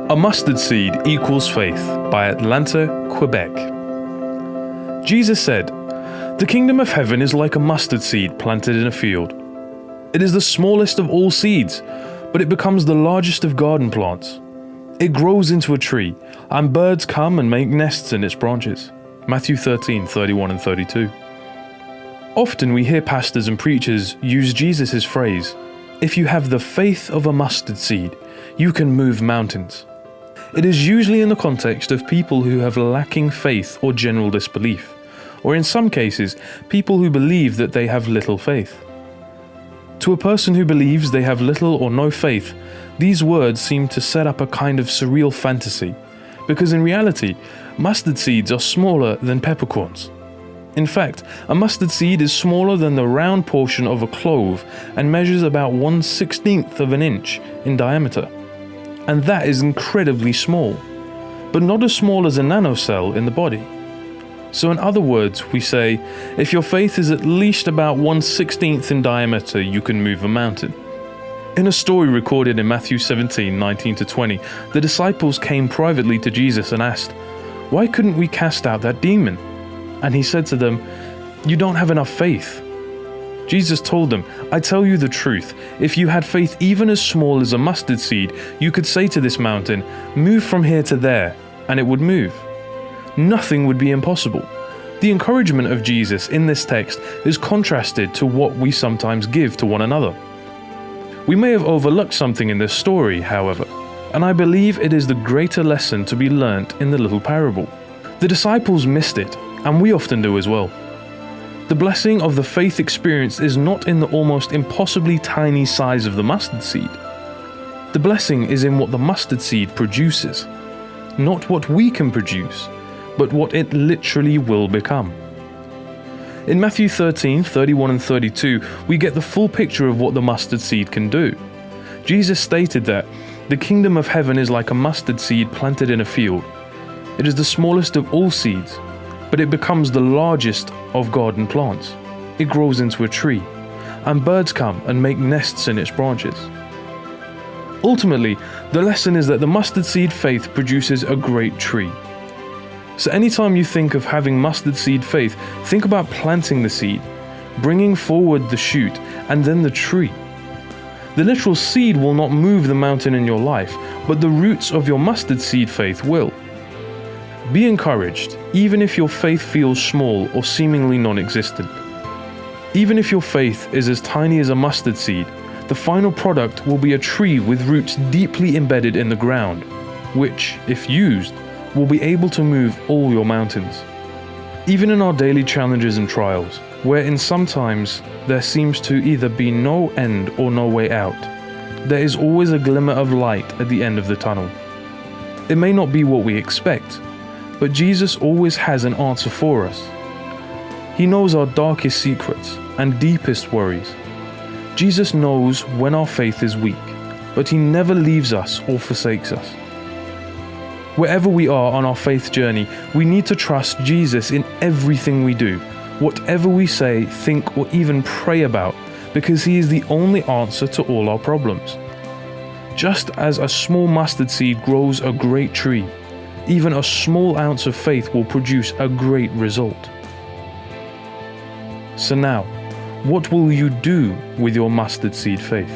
A Mustard Seed Equals Faith by Atlanta Quebeq. Jesus said, "The kingdom of heaven is like a mustard seed planted in a field. It is the smallest of all seeds, but it becomes the largest of garden plants. It grows into a tree, and birds come and make nests in its branches." Matthew 13:31 and 32. Often we hear pastors and preachers use Jesus' phrase, "If you have the faith of a mustard seed, you can move mountains." It is usually in the context of people who have lacking faith or general disbelief, or in some cases, people who believe that they have little faith. To a person who believes they have little or no faith, these words seem to set up a kind of surreal fantasy, because in reality, mustard seeds are smaller than peppercorns. In fact, a mustard seed is smaller than the round portion of a clove and measures about 1/16 of an inch in diameter. And that is incredibly small, but not as small as a nanocell in the body. So in other words, we say, if your faith is at least about 1/16 in diameter, you can move a mountain. In a story recorded in Matthew 17:19-20, the disciples came privately to Jesus and asked, "Why couldn't we cast out that demon?" And he said to them, "You don't have enough faith." Jesus told them, "I tell you the truth, if you had faith even as small as a mustard seed, you could say to this mountain, 'Move from here to there,' and it would move. Nothing would be impossible." The encouragement of Jesus in this text is contrasted to what we sometimes give to one another. We may have overlooked something in this story, however, and I believe it is the greater lesson to be learnt in the little parable. The disciples missed it, and we often do as well. The blessing of the faith experience is not in the almost impossibly tiny size of the mustard seed. The blessing is in what the mustard seed produces, not what we can produce, but what it literally will become. In Matthew 13:31 and 32, we get the full picture of what the mustard seed can do. Jesus stated that the kingdom of heaven is like a mustard seed planted in a field. It is the smallest of all seeds, but it becomes the largest of garden plants. It grows into a tree, and birds come and make nests in its branches. Ultimately, the lesson is that the mustard seed faith produces a great tree. So anytime you think of having mustard seed faith, think about planting the seed, bringing forward the shoot, and then the tree. The literal seed will not move the mountain in your life, but the roots of your mustard seed faith will. Be encouraged, even if your faith feels small or seemingly non-existent. Even if your faith is as tiny as a mustard seed, the final product will be a tree with roots deeply embedded in the ground, which, if used, will be able to move all your mountains. Even in our daily challenges and trials, wherein sometimes there seems to either be no end or no way out, there is always a glimmer of light at the end of the tunnel. It may not be what we expect, but Jesus always has an answer for us. He knows our darkest secrets and deepest worries. Jesus knows when our faith is weak, but He never leaves us or forsakes us. Wherever we are on our faith journey, we need to trust Jesus in everything we do, whatever we say, think, or even pray about, because He is the only answer to all our problems. Just as a small mustard seed grows a great tree, even a small ounce of faith will produce a great result. So now, what will you do with your mustard seed faith?